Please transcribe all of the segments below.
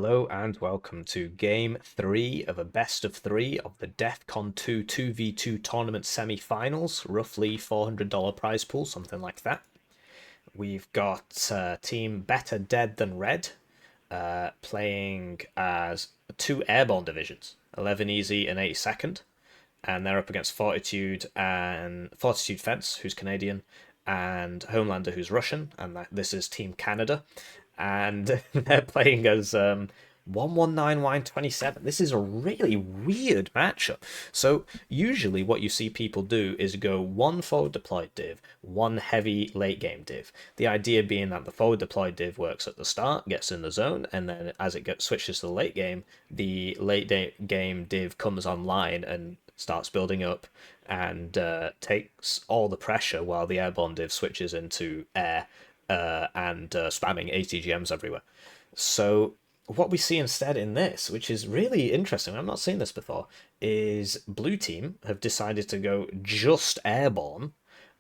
Hello and welcome to Game 3 of a best of 3 of the DEF CON 2 2v2 tournament semi-finals. Roughly $400 prize pool, something like that. We've got team Better Dead Than Red playing as two airborne divisions, 11 Easy and 82nd. And they're up against Fortitude and Fortitude Fence, who's Canadian, and Homelander, who's Russian, and this is Team Canada. And they're playing as 119 Wine 27. This is a really weird matchup. So usually what you see people do is go one forward deployed div, one heavy late game div. The idea being that the forward deployed div works at the start, gets in the zone, and then as it switches to the late game game div comes online and starts building up and takes all the pressure while the airborne div switches into air and spamming ATGMs everywhere. So what we see instead in this, which is really interesting, I've not seen this before, is blue team have decided to go just airborne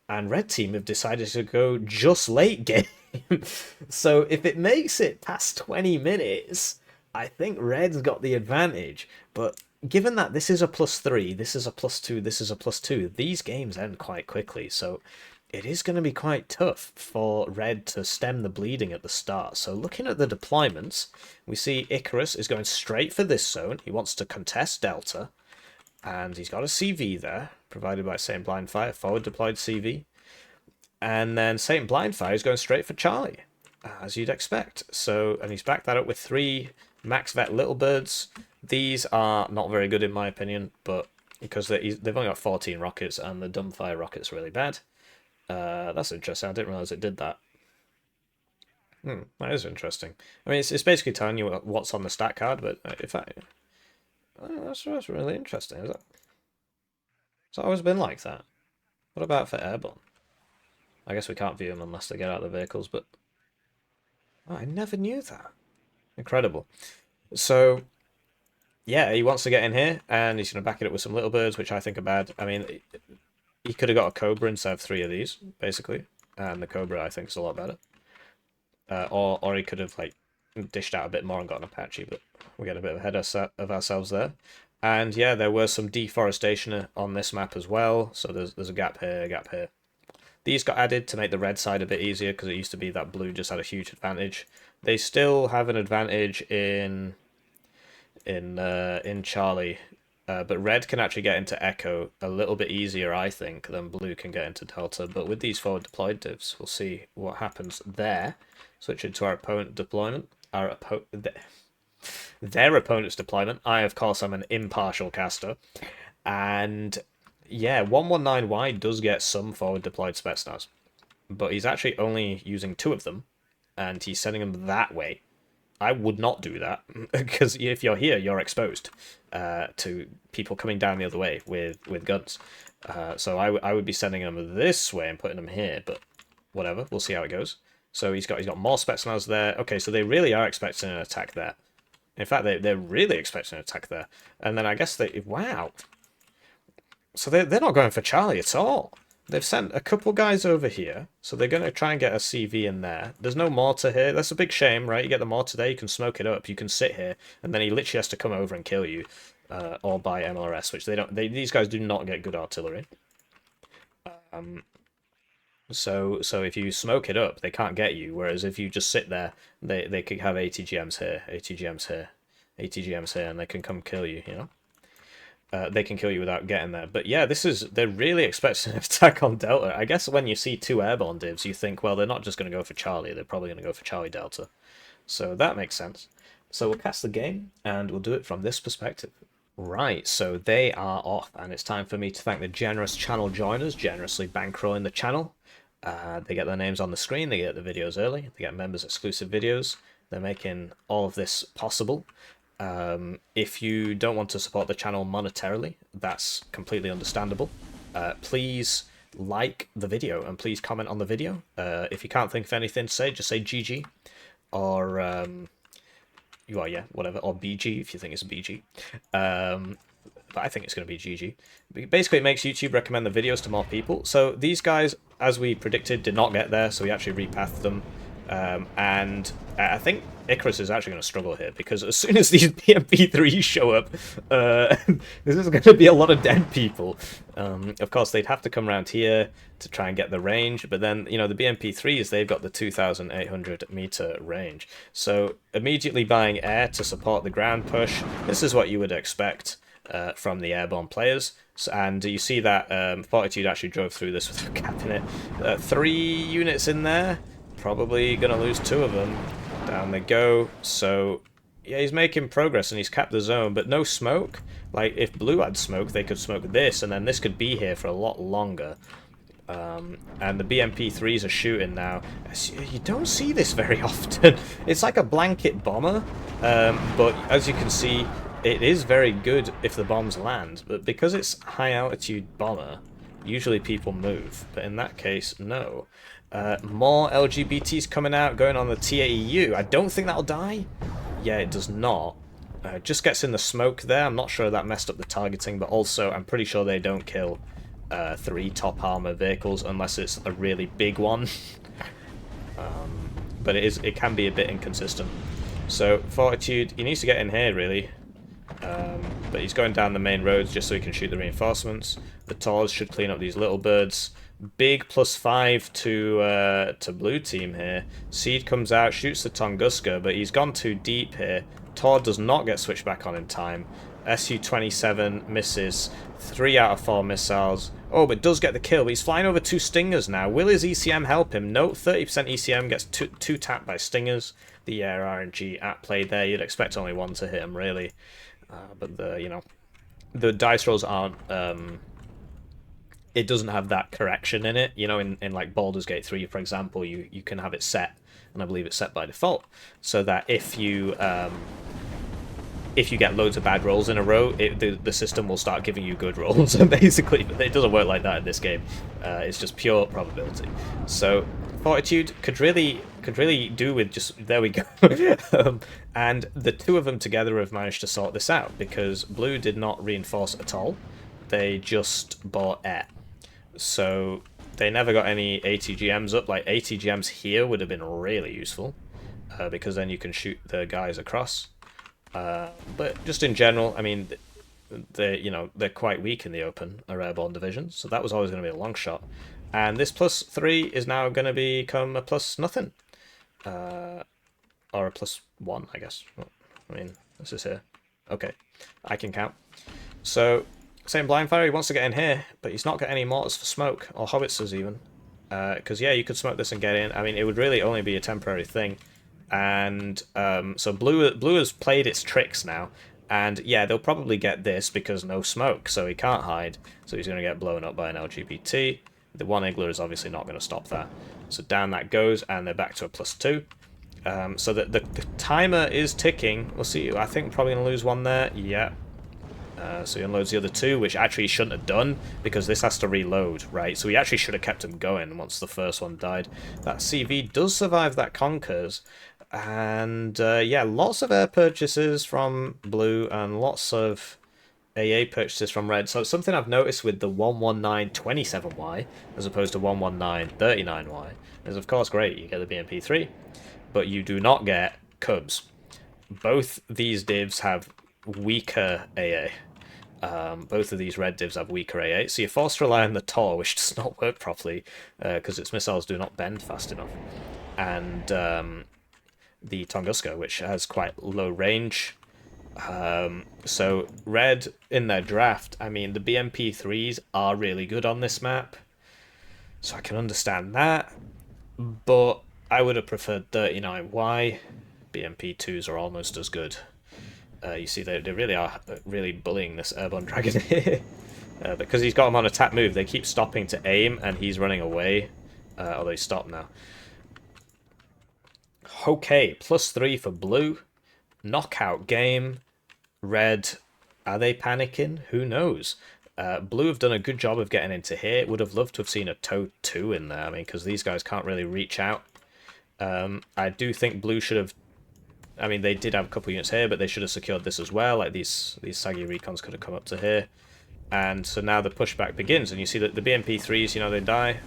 and red team have decided to go just late game. So if it makes it past 20 minutes, I think red's got the advantage. But given that this is a +3, this is a +2, this is a +2, these games end quite quickly. So it is going to be quite tough for red to stem the bleeding at the start. So looking at the deployments, we see Icarus is going straight for this zone. He wants to contest Delta, and he's got a CV there, provided by SaintBlindFire, forward deployed CV. And then SaintBlindFire is going straight for Charlie, as you'd expect. So, and he's backed that up with 3 max vet little birds. These are not very good in my opinion, but because they've only got 14 rockets, and the dumbfire rocket's really bad. That's interesting. I didn't realize it did that. That is interesting. I mean, it's basically telling you what's on the stat card, but if that's really interesting. It's always been like that. What about for airborne? I guess we can't view them unless they get out of the vehicles, but I never knew that. Incredible. So yeah, he wants to get in here, and he's going to back it up with some little birds, which I think are bad. I mean, he could have got a Cobra instead of 3 of these, basically. And the Cobra, I think, is a lot better. Or he could have, like, dished out a bit more and got an Apache, but we get a bit ahead of ourselves there. And, yeah, there was some deforestation on this map as well, so there's a gap here, a gap here. These got added to make the red side a bit easier, because it used to be that blue just had a huge advantage. They still have an advantage in Charlie, but red can actually get into Echo a little bit easier, I think, than blue can get into Delta. But with these forward deployed divs, we'll see what happens there. Switching to our opponent deployment. Their opponent's deployment. I, of course, am an impartial caster. And yeah, 119 wide does get some forward deployed Spetsnaz. But he's actually only using 2 of them. And he's sending them that way. I would not do that, because if you're here, you're exposed to people coming down the other way with guns. So I would be sending them this way and putting them here, but whatever, we'll see how it goes. So he's got more Spetsnaz there. Okay, so they really are expecting an attack there. In fact, they're really expecting an attack there. And then I guess wow. So they're not going for Charlie at all. They've sent a couple guys over here, so they're going to try and get a CV in there. There's no mortar here. That's a big shame, right? You get the mortar there, you can smoke it up, you can sit here, and then he literally has to come over and kill you, or buy MLRS, which these guys do not get good artillery. So if you smoke it up, they can't get you, whereas if you just sit there, they could have ATGMs here, ATGMs here, ATGMs here, and they can come kill you, you know? They can kill you without getting there. But yeah, they're really expecting an attack on Delta. I guess when you see 2 airborne divs, you think, well, they're not just going to go for Charlie, they're probably going to go for Charlie Delta. So that makes sense. So we'll cast the game, and we'll do it from this perspective. Right, so they are off, and it's time for me to thank the generous channel joiners, generously bankrolling the channel. They get their names on the screen, they get the videos early, they get members exclusive videos. They're making all of this possible. If you don't want to support the channel monetarily, that's completely understandable. Please like the video and please comment on the video. If you can't think of anything to say, just say GG or whatever, or BG if you think it's a BG. But I think it's going to be GG. Basically, it makes YouTube recommend the videos to more people. So these guys, as we predicted, did not get there, so we actually repathed them. And I think Icarus is actually going to struggle here, because as soon as these BMP3s show up, this is going to be a lot of dead people. Of course, they'd have to come around here to try and get the range, but then, you know, the BMP3s, they've got the 2,800 meter range. So immediately buying air to support the ground push, this is what you would expect from the airborne players. And you see that Fortitude actually drove through this without capping it. 3 units in there, probably going to lose 2 of them. Down they go. So yeah, he's making progress and he's capped the zone, but no smoke. Like, if blue had smoke, they could smoke this, and then this could be here for a lot longer. And the BMP3s are shooting now. You don't see this very often. It's like a blanket bomber, but as you can see, it is very good if the bombs land. But because it's high altitude bomber, usually people move. But in that case, no. More LGBTs coming out, going on the TAEU. I don't think that'll die. Yeah, it does not. Just gets in the smoke there. I'm not sure that messed up the targeting, but also I'm pretty sure they don't kill 3 top armor vehicles unless it's a really big one. But it can be a bit inconsistent. So Fortitude, he needs to get in here really. But he's going down the main roads just so he can shoot the reinforcements. The Tors should clean up these little birds. Big +5 to blue team here. Seed comes out, shoots the Tunguska, but he's gone too deep here. Tor does not get switched back on in time. Su-27 misses 3 out of 4 missiles. Oh, but does get the kill. But he's flying over 2 Stingers now. Will his ECM help him? No, 30% ECM gets 2 tapped by Stingers. The air RNG at play there. You'd expect only 1 to hit him, really. But the dice rolls aren't... it doesn't have that correction in it. You know, in like Baldur's Gate 3, for example, you can have it set, and I believe it's set by default, so that if you get loads of bad rolls in a row, the system will start giving you good rolls, basically. But it doesn't work like that in this game. It's just pure probability. So Fortitude could really do with just... There we go. And the 2 of them together have managed to sort this out, because blue did not reinforce at all. They just bought air. So they never got any ATGMs up. Like, ATGMs here would have been really useful, because then you can shoot the guys across. But just in general, I mean, they're quite weak in the open, our airborne divisions, so that was always going to be a long shot. And this +3 is now going to become a +0. Or a +1, I guess. I mean, this is here. Okay, I can count. So SaintBlindFire, he wants to get in here, but he's not got any mortars for smoke, or howitzers even. Because, yeah, you could smoke this and get in. I mean, it would really only be a temporary thing. And so blue has played its tricks now. And, yeah, they'll probably get this because no smoke, so he can't hide. So he's going to get blown up by an LGBT. The 1 Igler is obviously not going to stop that. So down that goes, and they're back to a +2. So the timer is ticking. We'll see. I think we're probably going to lose 1 there. Yeah. So he unloads the other 2, which actually he shouldn't have done, because this has to reload, right? So he actually should have kept him going once the first one died. That CV does survive that Conquers. And, yeah, lots of air purchases from blue and lots of AA purchases from red. So something I've noticed with the 11927Y as opposed to 11939Y is, of course, great. You get the BMP3, but you do not get Cubs. Both these divs have weaker AA. Both of these red divs have weaker AA, so you're forced to rely on the Tor, which does not work properly because its missiles do not bend fast enough. And the Tunguska, which has quite low range. So red in their draft, I mean, the BMP3s are really good on this map, so I can understand that, but I would have preferred 39Y. BMP2s are almost as good. You see, they really are really bullying this airborne dragon here. Because he's got him on a tap move, they keep stopping to aim, and he's running away. Although he's stopped now. Okay, +3 for blue. Knockout game. Red, are they panicking? Who knows? Blue have done a good job of getting into here. Would have loved to have seen a TOW 2 in there. I mean, because these guys can't really reach out. I do think blue should have... I mean, they did have a couple units here, but they should have secured this as well. Like, these saggy recons could have come up to here. And so now the pushback begins. And you see that the BMP3s, you know, they die.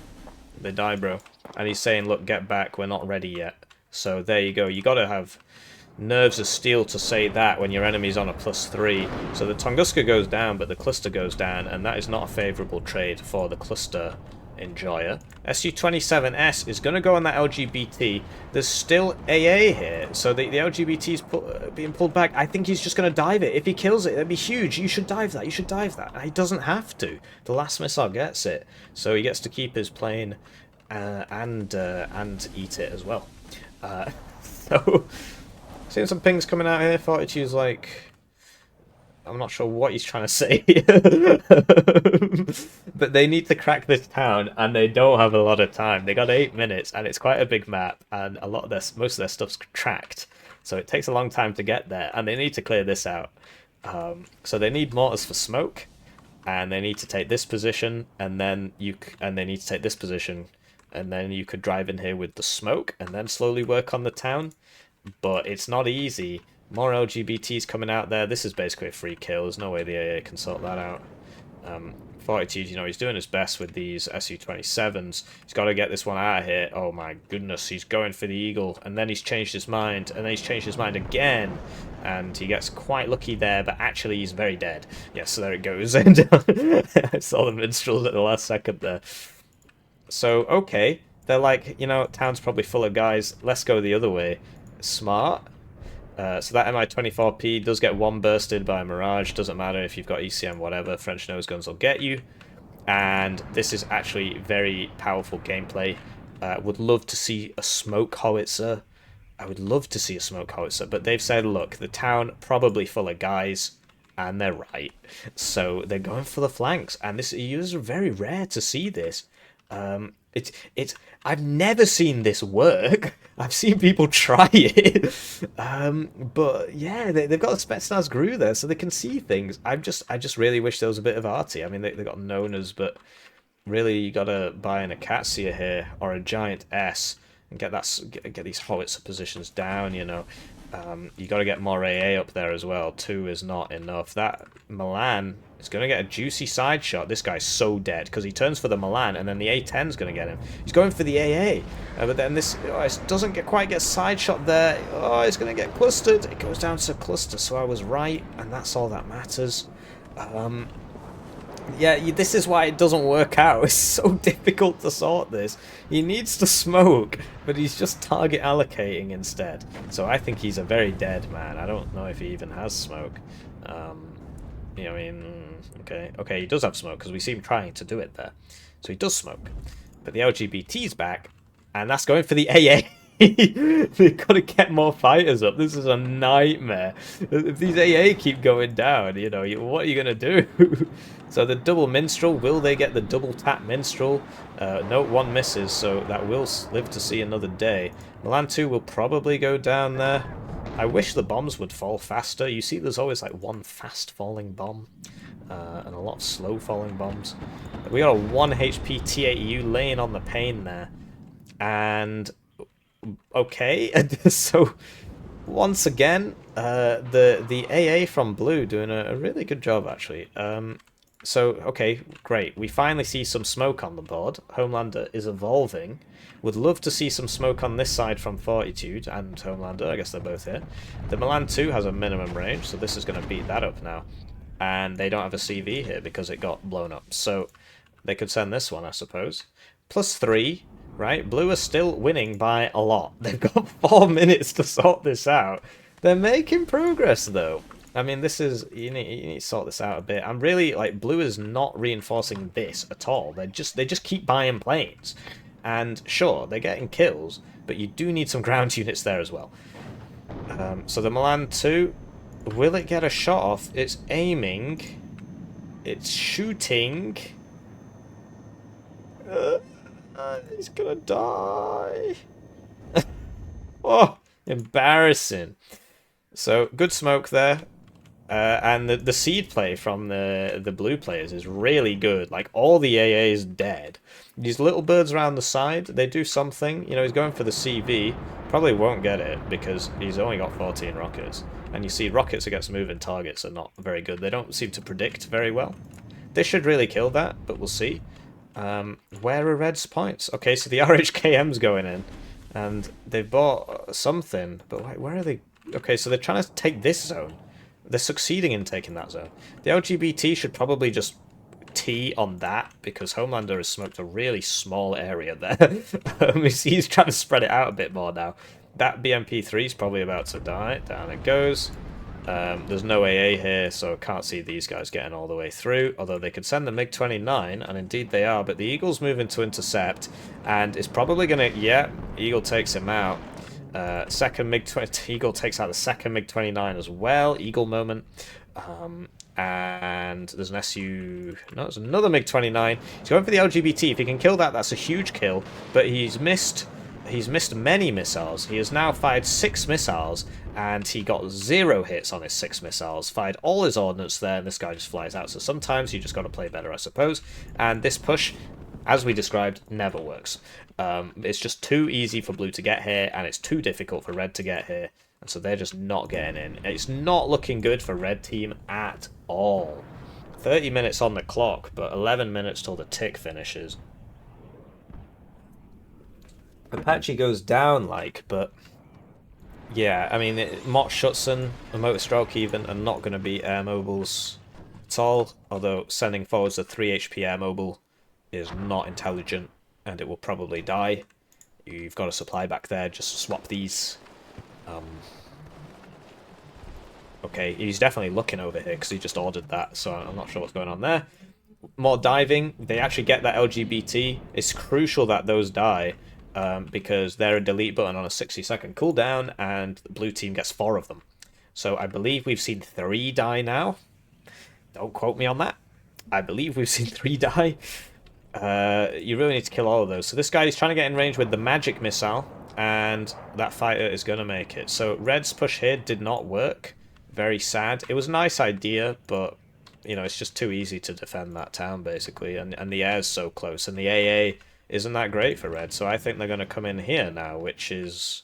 They die, bro. And he's saying, look, get back. We're not ready yet. So there you go. You got to have... nerves of steel to say that when your enemy's on a +3. So the Tunguska goes down, but the cluster goes down, and that is not a favourable trade for the cluster enjoyer. SU-27S is going to go on that LGBT. There's still AA here, so the LGBT's being pulled back. I think he's just going to dive it. If he kills it, that'd be huge. You should dive that. You should dive that. He doesn't have to. The last missile gets it, so he gets to keep his plane and eat it as well. So, seeing some pings coming out here. Fortitude's like, I'm not sure what he's trying to say. But they need to crack this town, and they don't have a lot of time. They got 8 minutes, and it's quite a big map, and most of their stuff's tracked. So it takes a long time to get there, and they need to clear this out. So they need mortars for smoke, and they need to take this position, and then they need to take this position, and then you could drive in here with the smoke, and then slowly work on the town. But it's not easy. More LGBTs coming out there. This is basically a free kill. There's no way the AA can sort that out. Fortitude, you know, he's doing his best with these SU-27s. He's got to get this one out of here. Oh my goodness, he's going for the eagle. And then he's changed his mind. And then he's changed his mind again. And he gets quite lucky there, but actually he's very dead. Yes, so there it goes. I saw the minstrels at the last second there. So, okay. They're like, you know, town's probably full of guys. Let's go the other way. Smart. So that Mi-24P does get one bursted by a Mirage. Doesn't matter if you've got ECM, whatever. French nose guns will get you. And this is actually very powerful gameplay. Would love to see a smoke howitzer. I would love to see a smoke howitzer. But they've said, look, the town probably full of guys. And they're right. So they're going for the flanks. And this is very rare to see this. I've never seen this work. I've seen people try it, but yeah, they've got a Spetsnaz GRU there, so they can see things. I just really wish there was a bit of arty. I mean, they got Nonas, but really you gotta buy an Acacia here or a Giant S and get these howitzer positions down. You know, you gotta get more AA up there as well. 2 is not enough. That Milan is going to get a juicy side shot. This guy's so dead because he turns for the Milan and then the A10 is going to get him. He's going for the AA. But then this doesn't quite get side shot there. Oh, it's going to get clustered. It goes down to cluster, so I was right, and that's all that matters. Yeah, this is why it doesn't work out. It's so difficult to sort this. He needs to smoke, but he's just target allocating instead. So I think he's a very dead man. I don't know if he even has smoke. You know, I mean, okay, he does have smoke because we see him trying to do it there. So he does smoke. But the LGBT's back, and that's going for the AA. They've got to get more fighters up. This is a nightmare. If these AA keep going down, you know, what are you going to do? So the double minstrel, will they get the double tap minstrel? No, one misses, so that will live to see another day. Milan 2 will probably go down there. I wish the bombs would fall faster. You see there's always like one fast falling bomb and a lot of slow falling bombs. We got a 1 HP T8U laying on the pane there. And okay, so once again, the AA from blue doing a really good job actually. So, okay, great. We finally see some smoke on the board. Homelander is evolving. Would love to see some smoke on this side from Fortitude and Homelander. I guess they're both here. The Milan 2 has a minimum range, so this is going to beat that up now. And they don't have a CV here because it got blown up. So they could send this one, I suppose. +3, right? Blue are still winning by a lot. They've got 4 minutes to sort this out. They're making progress, though. I mean, this is, you need to sort this out a bit. I'm really, like, blue is not reinforcing this at all. They just keep buying planes. And sure, they're getting kills, but you do need some ground units there as well. So the Milan 2, will it get a shot off? It's aiming. It's shooting. He's gonna die. Oh, embarrassing. So, good smoke there. And the seed play from the blue players is really good. Like, all the AA is dead. These little birds around the side, they do something. You know, he's going for the CV. Probably won't get it because he's only got 14 rockets. And you see, rockets against moving targets are not very good. They don't seem to predict very well. This should really kill that, but we'll see. Where are Red's points? Okay, so the RHKM's going in. And they've bought something. But where are they Okay, so they're trying to take this zone. They're succeeding in taking that zone. The LGBT should probably just T on that, because Homelander has smoked a really small area there. He's trying to spread it out a bit more now. That BMP3 is probably about to die. Down it goes. There's no AA here, so I can't see these guys getting all the way through, although they could send the MiG-29, and indeed they are, but the Eagle's moving to intercept, and it's probably going to... Yeah, Eagle takes him out. Second MiG-20... Eagle takes out the second MiG-29 as well. Eagle moment. And there's an SU... No, there's another MiG-29. He's going for the LGBT. If he can kill that, that's a huge kill, but he's missed many missiles. He has now fired 6 missiles, and he got 0 hits on his 6 missiles. Fired all his ordnance there, and this guy just flies out. So sometimes you just got to play better, I suppose. And this push, as we described, never works. It's just too easy for blue to get here, and it's too difficult for red to get here. And so they're just not getting in. It's not looking good for red team at all. 30 minutes on the clock, but 11 minutes till the tick finishes. Apache goes down, but... Yeah, I mean, Mott Schutzen and Motor Stroke even are not going to be air mobiles at all, although sending forwards a 3 HP air mobile is not intelligent, and it will probably die. You've got a supply back there, just swap these. Okay, he's definitely looking over here, because he just ordered that, so I'm not sure what's going on there. More diving, they actually get that LGBT. It's crucial that those die, because they're a delete button on a 60-second cooldown, and the blue team gets 4 of them. So I believe we've seen 3 die now. Don't quote me on that. I believe we've seen 3 die. You really need to kill all of those. So this guy is trying to get in range with the magic missile, and that fighter is going to make it. So red's push here did not work. Very sad. It was a nice idea, but you know, it's just too easy to defend that town, basically, and the air's so close, and the AA isn't that great for red, so I think they're going to come in here now, which is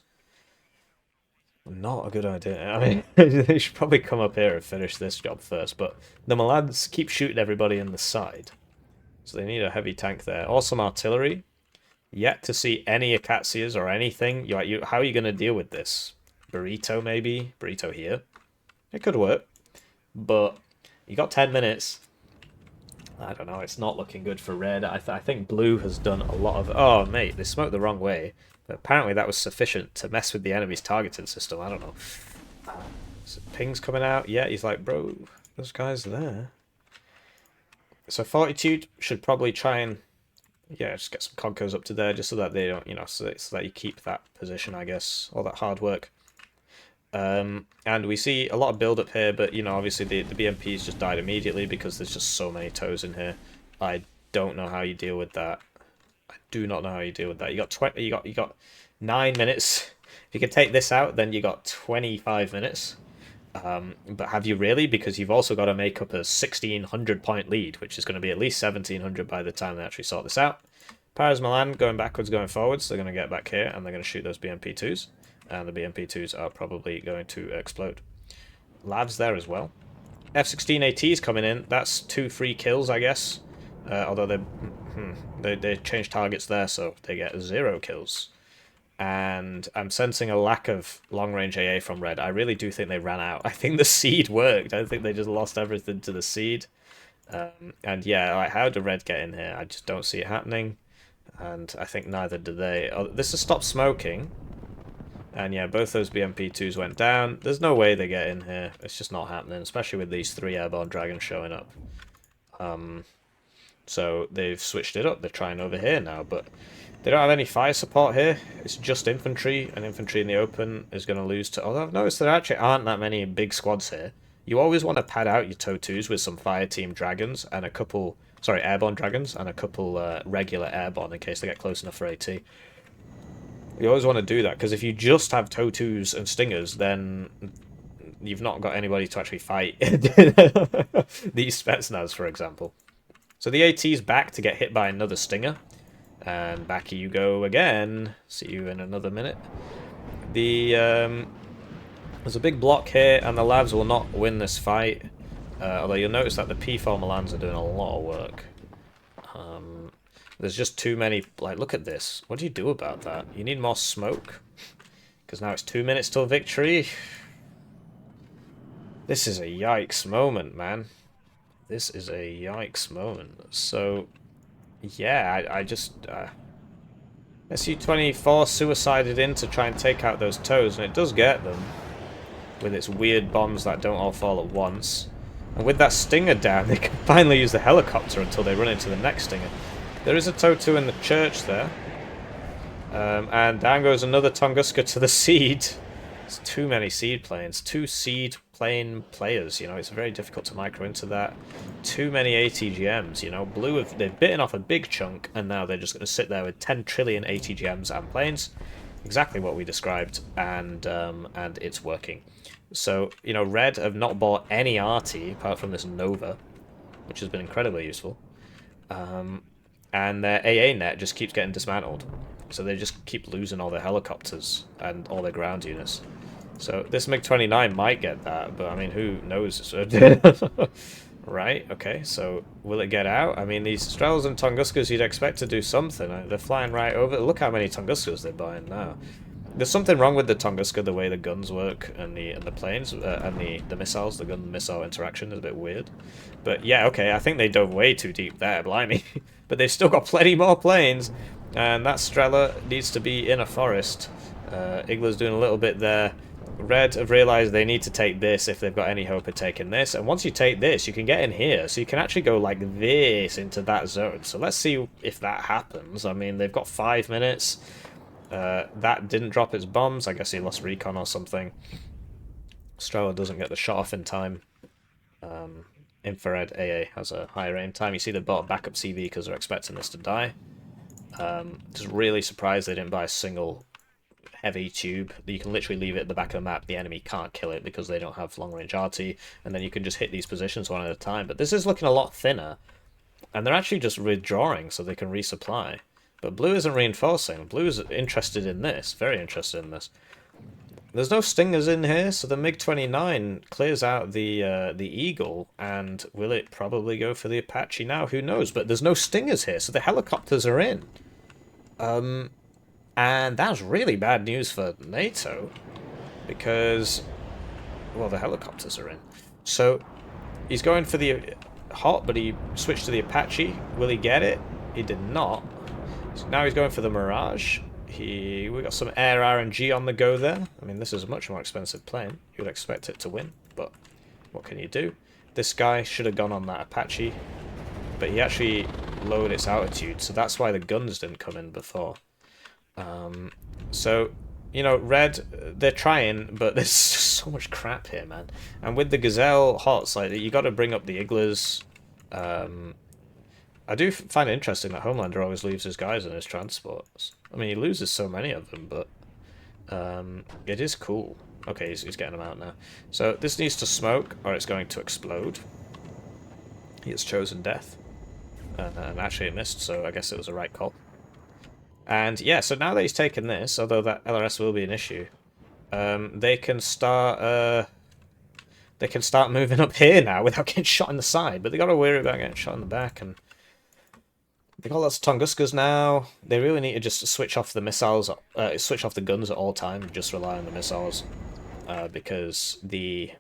not a good idea. I mean, they should probably come up here and finish this job first, but the Milans keep shooting everybody in the side, so they need a heavy tank there. Awesome artillery. Yet to see any Akatsias or anything. How are you going to deal with this? Burrito, maybe? Burrito here. It could work, but you got 10 minutes. I don't know, it's not looking good for red. I think blue has done a lot of... Oh, mate, they smoked the wrong way. But apparently that was sufficient to mess with the enemy's targeting system. I don't know. So ping's coming out. Yeah, he's like, bro, those guys are there. So Fortitude should probably try and... Yeah, just get some Concos up to there, just so that they don't, you know, so that you keep that position, I guess. All that hard work. And we see a lot of build up here, but you know, obviously the BMPs just died immediately because there's just so many toes in here. I don't know how you deal with that. I do not know how you deal with that. You got 9 minutes. If you can take this out, then you got 25 minutes. But have you really? Because you've also got to make up a 1,600 point lead, which is going to be at least 1,700 by the time they actually sort this out. Paris Milan going backwards, going forwards. They're going to get back here and they're going to shoot those BMP2s. And the BMP2s are probably going to explode. Lav's there as well. F-16 AT's coming in. That's 2 free kills, I guess. Although they change targets there, so they get 0 kills. And I'm sensing a lack of long-range AA from red. I really do think they ran out. I think the seed worked. I think they just lost everything to the seed. And yeah, like, how do red get in here? I just don't see it happening. And I think neither do they. Oh, this has stopped smoking. And yeah, both those BMP2s went down. There's no way they get in here. It's just not happening, especially with these 3 airborne dragons showing up. So they've switched it up. They're trying over here now, but they don't have any fire support here. It's just infantry, and infantry in the open is going to lose to... Although I've noticed there actually aren't that many big squads here. You always want to pad out your TOW2s with some fire team dragons and a couple... Sorry, airborne dragons and a couple regular airborne in case they get close enough for AT. You always want to do that, because if you just have TOW2s and Stingers, then you've not got anybody to actually fight. These Spetsnaz, for example. So the AT's back to get hit by another Stinger. And back you go again. See you in another minute. There's a big block here, and the Lavs will not win this fight. Although you'll notice that the P4 Milans are doing a lot of work. There's just too many... Like, look at this. What do you do about that? You need more smoke. Because now it's 2 minutes till victory. This is a yikes moment, man. This is a yikes moment. So, yeah, I just... SU-24 suicided in to try and take out those toes, and it does get them. With its weird bombs that don't all fall at once. And with that stinger down, they can finally use the helicopter until they run into the next stinger. There is a TOW-2 in the church there. And down goes another Tunguska to the seed. It's too many seed planes. 2 seed plane players, you know, it's very difficult to micro into that. Too many ATGMs, you know. Blue, they've bitten off a big chunk, and now they're just going to sit there with 10 trillion ATGMs and planes. Exactly what we described, and it's working. So, you know, Red have not bought any arty apart from this Nova, which has been incredibly useful. And their AA net just keeps getting dismantled. So they just keep losing all their helicopters and all their ground units. So this MiG-29 might get that, but I mean, who knows? Right, okay, so will it get out? I mean, these Strels and Tunguskas you'd expect to do something. They're flying right over. Look how many Tunguskas they're buying now. There's something wrong with the Tunguska, the way the guns work and the planes and the missiles. The gun-missile interaction is a bit weird. But yeah, okay, I think they dove way too deep there, blimey. But they've still got plenty more planes, and that Strela needs to be in a forest. Igla's doing a little bit there. Red have realised they need to take this if they've got any hope of taking this. And once you take this, you can get in here. So you can actually go like this into that zone. So let's see if that happens. I mean, they've got 5 minutes. That didn't drop its bombs. I guess he lost recon or something. Strela doesn't get the shot off in time. Infrared AA has a higher aim time. You see they bought a backup CV because they're expecting this to die. Just really surprised they didn't buy a single heavy tube. You can literally leave it at the back of the map. The enemy can't kill it because they don't have long-range RT, and then you can just hit these positions one at a time. But this is looking a lot thinner, and they're actually just withdrawing so they can resupply. But Blue isn't reinforcing. Blue is interested in this, very interested in this. There's no stingers in here, so the MiG-29 clears out the Eagle, and will it probably go for the Apache now? Who knows? But there's no stingers here, so the helicopters are in. And that's really bad news for NATO, because, well, the helicopters are in. So he's going for the Hot, but he switched to the Apache. Will he get it? He did not. So now he's going for the Mirage. We got some air RNG on the go there. I mean, this is a much more expensive plane. You would expect it to win, but what can you do? This guy should have gone on that Apache, but he actually lowered its altitude, so that's why the guns didn't come in before. So, you know, Red, they're trying, but there's so much crap here, man. And with the Gazelle Hots, like, you got to bring up the Iglas. I do find it interesting that Homelander always leaves his guys in his transports. I mean, he loses so many of them, but it is cool. Okay, he's getting them out now. So this needs to smoke, or it's going to explode. He has chosen death. And actually it missed, so I guess it was a right call. And yeah, so now that he's taken this, although that LRS will be an issue, they can start moving up here now without getting shot in the side. But they got to worry about getting shot in the back, and they got lots of Tunguskas now. They really need to just switch off the missiles, switch off the guns at all times, and just rely on the missiles, because the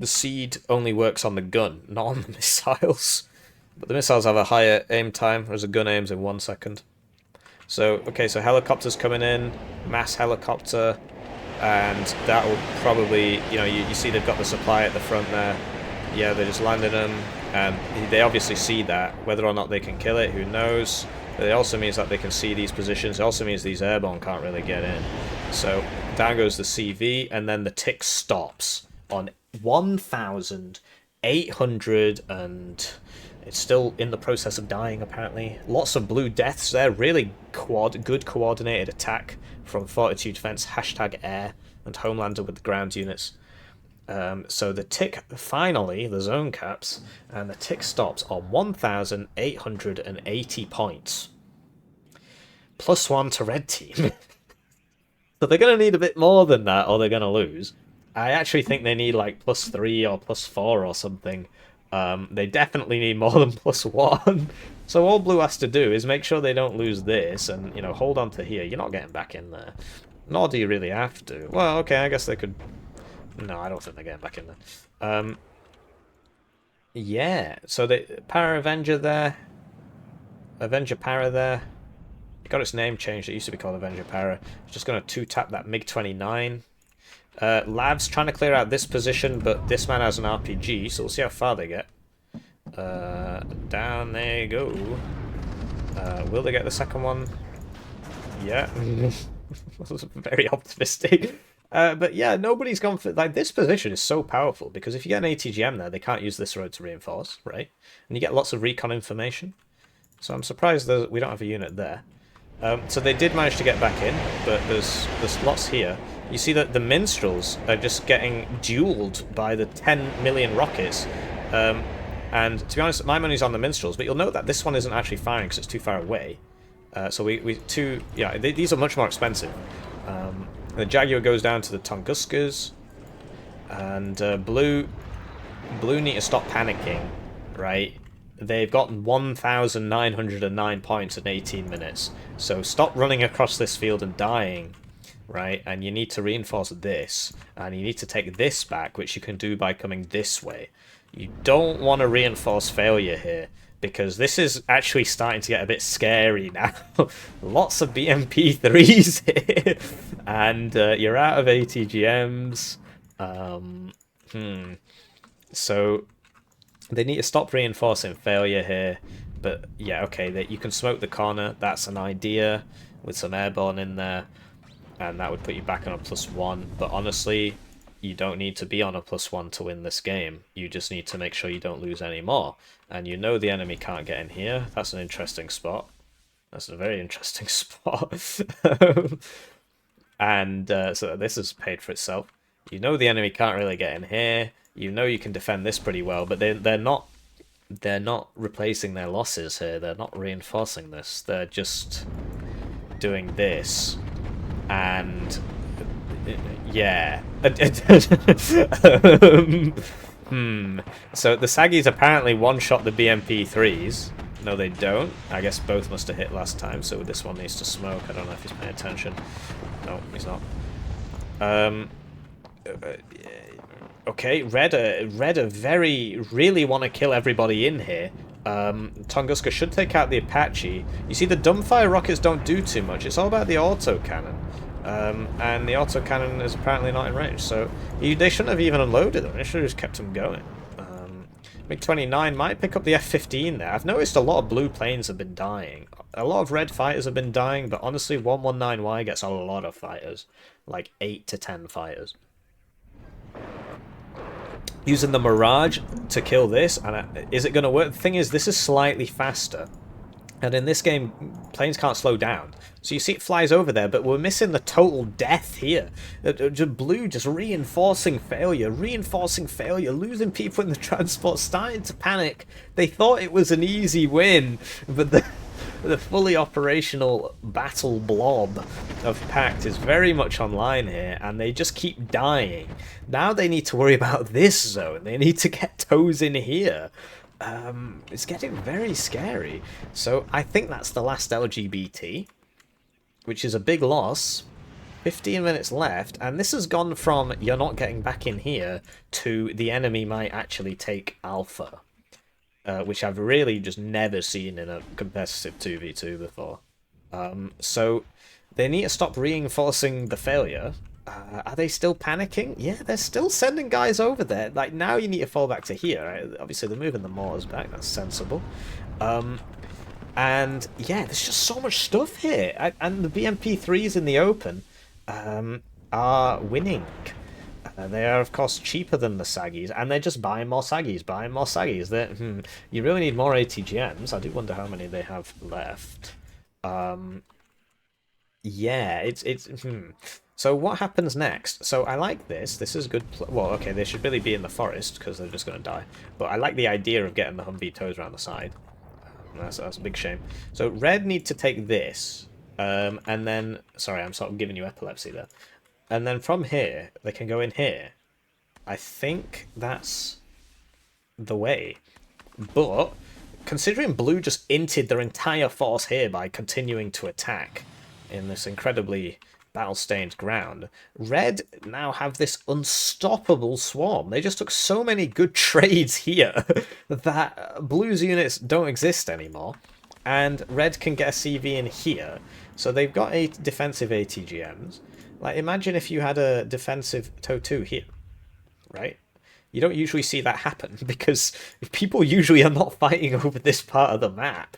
seed only works on the gun, not on the missiles. But the missiles have a higher aim time, whereas a gun aims in 1 second. So, okay, so helicopters coming in, mass helicopter, and that will probably, you know, you see they've got the supply at the front there. Yeah, they just landed them, and they obviously see that. Whether or not they can kill it, who knows? But it also means that they can see these positions. It also means these airborne can't really get in. So, down goes the CV, and then the tick stops on 1,800, and it's still in the process of dying, apparently. Lots of blue deaths there. Really good coordinated attack from Fortitude Defense, #air, and Homelander with the ground units. So the tick, finally, the zone caps, and the tick stops on 1,880 points. +1 to red team. So they're going to need a bit more than that, or they're going to lose. I actually think they need like +3 or +4 or something. They definitely need more than +1. So all Blue has to do is make sure they don't lose this and, you know, hold on to here. You're not getting back in there. Nor do you really have to. Well, okay, I guess they could No, I don't think they're getting back in there. Yeah, so the Para Avenger there. Avenger Para there. It got its name changed. It used to be called Avenger Para. It's just going to 2-tap that MiG-29. Lab's trying to clear out this position, but this man has an RPG, so we'll see how far they get. Down they go. Will they get the second one? Yeah. That was very optimistic. But yeah, nobody's gone for... Like, this position is so powerful, because if you get an ATGM there, they can't use this road to reinforce, right? And you get lots of recon information. So I'm surprised that we don't have a unit there. So they did manage to get back in, but there's lots here. You see that the minstrels are just getting dueled by the 10 million rockets. And to be honest, my money's on the minstrels, but you'll note that this one isn't actually firing because it's too far away. So these are much more expensive. The Jaguar goes down to the Tunguskas, and Blue need to stop panicking, right? They've gotten 1,909 points in 18 minutes. So stop running across this field and dying, right? And you need to reinforce this. And you need to take this back, which you can do by coming this way. You don't want to reinforce failure here, because this is actually starting to get a bit scary now. Lots of BMP-3s here. And you're out of ATGMs. So... They need to stop reinforcing failure here, but yeah, okay, you can smoke the corner, that's an idea, with some airborne in there, and that would put you back on a +1, but honestly, you don't need to be on a +1 to win this game, you just need to make sure you don't lose any more, and you know the enemy can't get in here, that's an interesting spot, that's a very interesting spot, and so this has paid for itself. You know the enemy can't really get in here. You know you can defend this pretty well, but they're not replacing their losses here. They're not reinforcing this. They're just doing this, and yeah. So the Saggies apparently one-shot the BMP-3s. No, they don't. I guess both must have hit last time, so this one needs to smoke. I don't know if he's paying attention. No, he's not. Okay, Red really want to kill everybody in here. Tunguska should take out the Apache. You see, the dumbfire rockets don't do too much. It's all about the autocannon. And the autocannon is apparently not in range, so they shouldn't have even unloaded them. They should have just kept them going. MiG-29 might pick up the F-15 there. I've noticed a lot of blue planes have been dying. A lot of red fighters have been dying, but honestly, 119Y gets a lot of fighters. Like 8 to 10 fighters. Using the Mirage to kill this, and is it going to work? The thing is, this is slightly faster. And in this game, planes can't slow down. So you see it flies over there, but we're missing the total death here. Blue just reinforcing failure, losing people in the transport, starting to panic. They thought it was an easy win, but the fully operational battle blob of Pact is very much online here, and they just keep dying. Now they need to worry about this zone. They need to get toes in here. It's getting very scary. So I think that's the last LGBT, which is a big loss. 15 minutes left, and this has gone from you're not getting back in here to the enemy might actually take Alpha, which I've really just never seen in a competitive 2v2 before. So they need to stop reinforcing the failure. Are they still panicking? Yeah, they're still sending guys over there. Like, now you need to fall back to here. Right? Obviously, they're moving the mortars back. That's sensible. And, yeah, there's just so much stuff here. And the BMP-3s in the open are winning. They are, of course, cheaper than the Saggies. And they're just buying more Saggies, You really need more ATGMs. I do wonder how many they have left. Yeah, So what happens next? So I like this. This is good. Well, okay, they should really be in the forest because they're just going to die. But I like the idea of getting the Humvee toes around the side. That's a big shame. So red need to take this. And then... Sorry, I'm sort of giving you epilepsy there. And then from here, they can go in here. I think that's the way. But considering blue just inted their entire force here by continuing to attack in this incredibly battle-stained ground. Red now have this unstoppable swarm. They just took so many good trades here that Blue's units don't exist anymore. And Red can get a CV in here. So they've got 8 defensive ATGMs. Like, imagine if you had a defensive TOW2 here, right? You don't usually see that happen, because people usually are not fighting over this part of the map.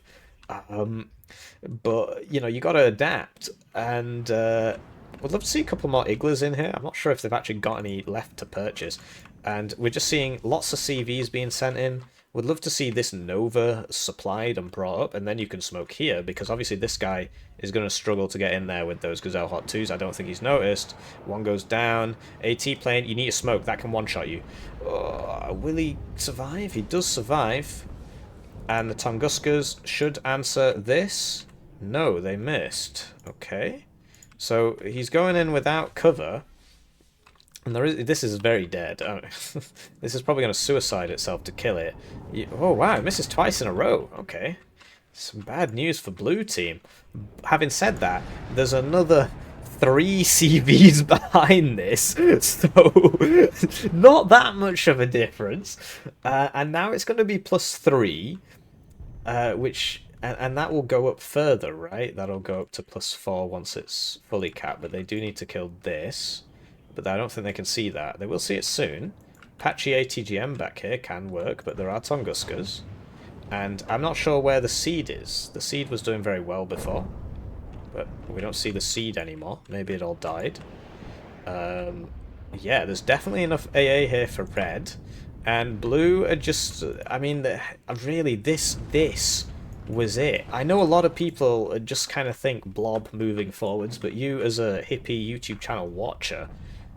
But, you know, you got to adapt. And we'd love to see a couple more Iglas in here. I'm not sure if they've actually got any left to purchase. And we're just seeing lots of CVs being sent in. Would love to see this Nova supplied and brought up, and then you can smoke here, because obviously this guy is going to struggle to get in there with those Gazelle Hot 2s. I don't think he's noticed. One goes down. AT plane, you need to smoke. That can one-shot you. Will he survive? He does survive. And the Tunguskas should answer this. No, they missed. Okay. So he's going in without cover. And this is very dead. Oh, this is probably going to suicide itself to kill it. Oh, wow, it misses twice in a row. Okay. Some bad news for Blue team. Having said that, there's another 3 CVs behind this. So, not that much of a difference. And now it's going to be +3, which... And that will go up further, right? That'll go up to +4 once it's fully capped. But they do need to kill this. But I don't think they can see that. They will see it soon. Patchy ATGM back here can work, but there are Tunguskas. And I'm not sure where the seed is. The seed was doing very well before. But we don't see the seed anymore. Maybe it all died. Yeah, there's definitely enough AA here for red. And blue are just... I mean, really, this was it. I know a lot of people just kind of think blob moving forwards, but you as a Hippie YouTube channel watcher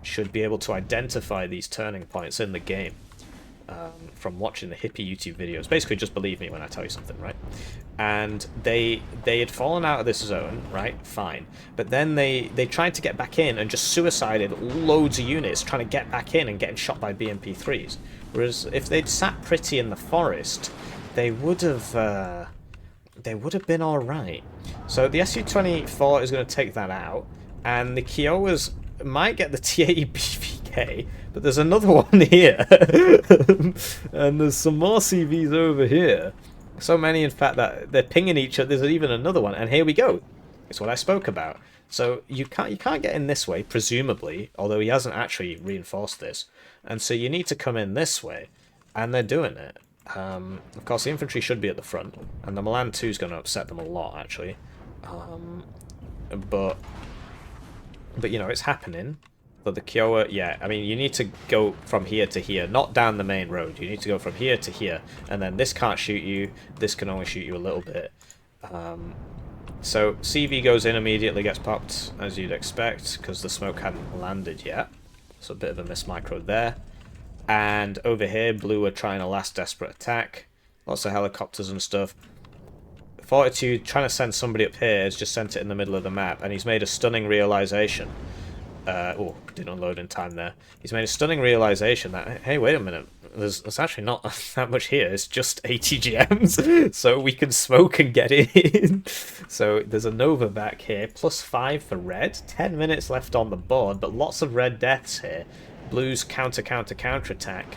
should be able to identify these turning points in the game from watching the Hippie YouTube videos. Basically, just believe me when I tell you something, right? And they had fallen out of this zone, right? Fine. But then they tried to get back in and just suicided loads of units trying to get back in and getting shot by BMP3s. Whereas if they'd sat pretty in the forest, they would have been all right. So the Su-24 is going to take that out, and the Kiowas might get the TA BVK, but there's another one here, and there's some more CVs over here. So many, in fact, that they're pinging each other. There's even another one, and here we go. It's what I spoke about. So you can't get in this way, presumably, although he hasn't actually reinforced this, and so you need to come in this way, and they're doing it. Of course, the infantry should be at the front, and the Milan 2 is going to upset them a lot, actually. But you know, it's happening. But the Kiowa, yeah, I mean, you need to go from here to here, not down the main road. You need to go from here to here, and then this can't shoot you. This can only shoot you a little bit. So CV goes in immediately, gets popped, as you'd expect, because the smoke hadn't landed yet. So a bit of a miss micro there. And over here, blue are trying a last desperate attack. Lots of helicopters and stuff. Fortitude, trying to send somebody up here, has just sent it in the middle of the map, and he's made a stunning realization. Oh, didn't unload in time there. He's made a stunning realization that, hey, wait a minute, there's actually not that much here, it's just ATGMs, so we can smoke and get in. So there's a Nova back here, +5 for red, 10 minutes left on the board, but lots of red deaths here. Blue's counter-attack,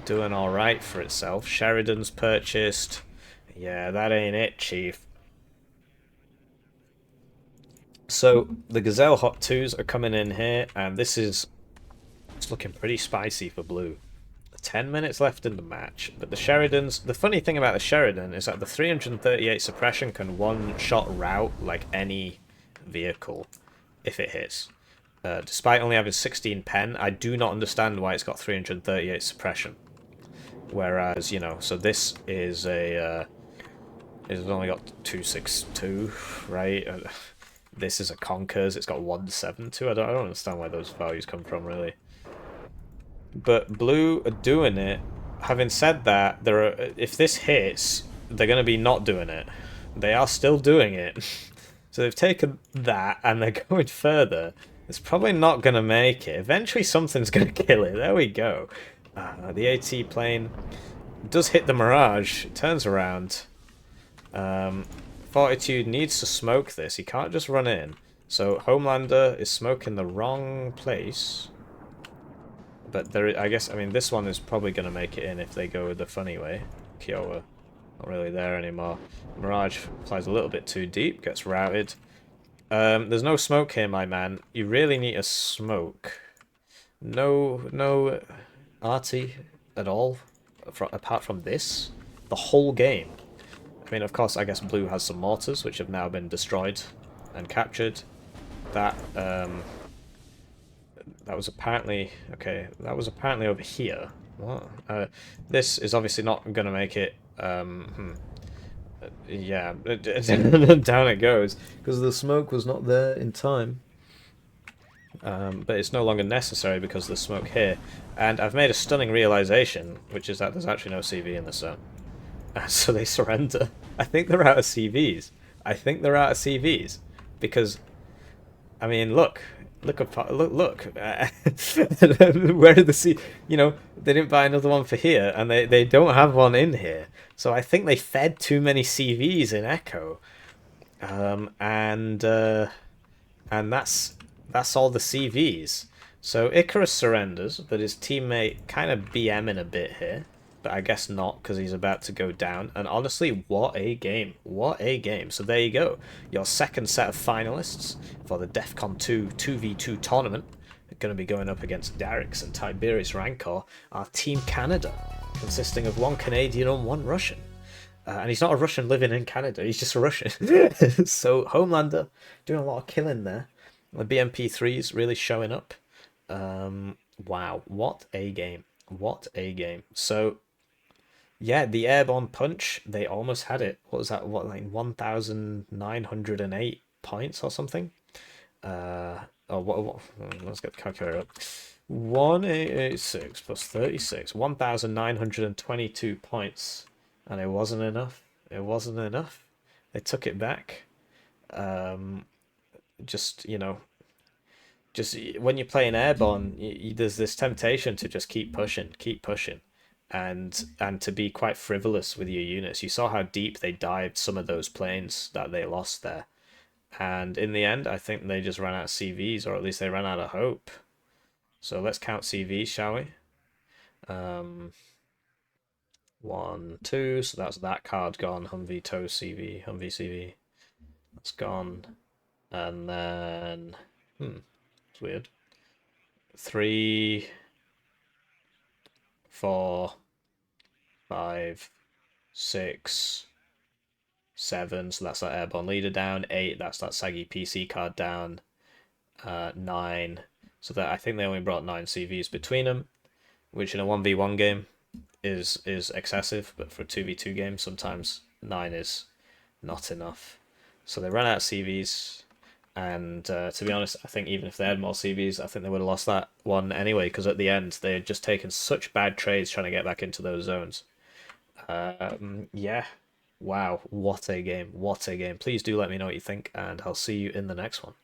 doing alright for itself. Sheridan's purchased. Yeah, that ain't it, Chief. So, the Gazelle Hot 2s are coming in here, and it's looking pretty spicy for blue. 10 minutes left in the match, but the Sheridans... The funny thing about the Sheridan is that the 338 suppression can one-shot rout like any vehicle if it hits. Despite only having 16 pen, I do not understand why it's got 338 suppression. Whereas, you know, so this is a... it's only got 262, right? This is a Conkers, it's got 172. I don't understand where those values come from, really. But blue are doing it. Having said that, if this hits, they're going to be not doing it. They are still doing it. So they've taken that, and they're going further. It's probably not going to make it. Eventually something's going to kill it. There we go. The AT plane does hit the Mirage. It turns around. Fortitude needs to smoke this. He can't just run in. So Homelander is smoking the wrong place. But there, I guess, I mean, this one is probably going to make it in if they go the funny way. Kiowa, not really there anymore. Mirage flies a little bit too deep, gets routed. There's no smoke here, my man. You really need a smoke. No arty at all, apart from this. The whole game. I mean, of course, I guess blue has some mortars, which have now been destroyed and captured. That was apparently... Okay, that was apparently over here. What? This is obviously not going to make it... Yeah, down it goes. Because the smoke was not there in time. But it's no longer necessary because there's smoke here. And I've made a stunning realization, which is that there's actually no CV in the zone. So they surrender. I think they're out of CVs. I think they're out of CVs. Because, I mean, look. Look. Where did the C... You know, they didn't buy another one for here, and they don't have one in here. So I think they fed too many CVs in Echo. And that's all the CVs. So Icarus surrenders, but his teammate kind of BMing a bit here. But I guess not, because he's about to go down. And honestly, what a game. What a game. So there you go. Your second set of finalists for the DEF CON 2 2v2 tournament are going to be going up against Darix and Tiberius Rancor, our Team Canada, consisting of one Canadian and one Russian. And he's not a Russian living in Canada, he's just a Russian. So Homelander doing a lot of killing there. The BMP3's really showing up. Wow, what a game. What a game. So, yeah, the airborne punch, they almost had it. What was that? What, like 1,908 points or something? Let's get the calculator up. 1886 plus 36, 1,922 points. And it wasn't enough. It wasn't enough. They took it back. Just, you know, just when you're playing airborne, there's this temptation to just keep pushing, and to be quite frivolous with your units. You saw how deep they dived some of those planes that they lost there, and in the end, I think they just ran out of CVs, or at least they ran out of hope. So let's count CVs, shall we? 1, 2. So that's that card gone. Humvee tow CV, Humvee CV. That's gone, and then it's weird. 3, 4, 5, 6, 7. So that's that airborne leader down. 8. That's that saggy PC card down. 9. So that I think they only brought 9 CVs between them, which in a 1v1 game is excessive, but for a 2v2 game, sometimes 9 is not enough. So they ran out of CVs. And to be honest, I think even if they had more CVs, I think they would have lost that one anyway, because at the end, they had just taken such bad trades trying to get back into those zones. Yeah. Wow. What a game. What a game. Please do let me know what you think, and I'll see you in the next one.